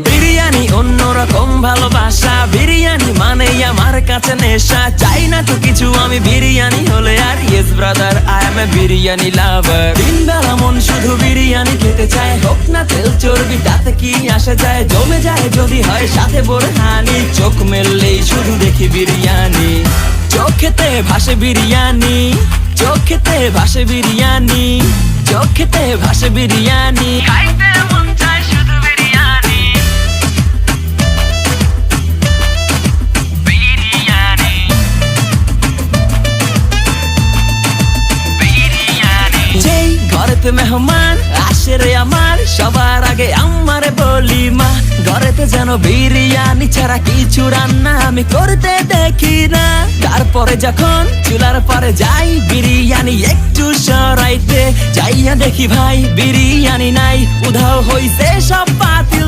বিরিয়ানি অন্যরকম ভালোবাসা, বিরিয়ানি মানে আমার কাছে নেশা। চাই না তো কিছু আমি বিরিয়ানি হলে আর, yes brother I M A biryani লাভার। দিন বেলা মন শুধু বিরিয়ানি খেতে চায়, হোক না তেল চর্বি তাতে কি আসে যায়। জমে যায় যদি হয় সাথে বোরহানি, চোখ মেললেই শুধু দেখি বিরিয়ানি। চোখেতে ভাসে বিরিয়ানি, চোখেতে ভাসে বিরিয়ানি, চোখেতে ভাসে বিরিয়ানি। খাইতে মন চায় শুধু বিরিয়ানি, বিরিয়ানি, বিরিয়ানি। যেই ঘরেতে মেহমান আসে রে আমার, সবার আগে আমারে বলি মা। ঘরেতে যেন বিরিয়ানি ছাড়া কিছু রান্না আমি করতে দেখি না। তারপরে যখন চুলার পরে যাই বিরিয়ানি একটু সরাইতে, যাইয়া দেখি ভাই বিরিয়ানি নাই, উধাও হইছে সব পাতিল।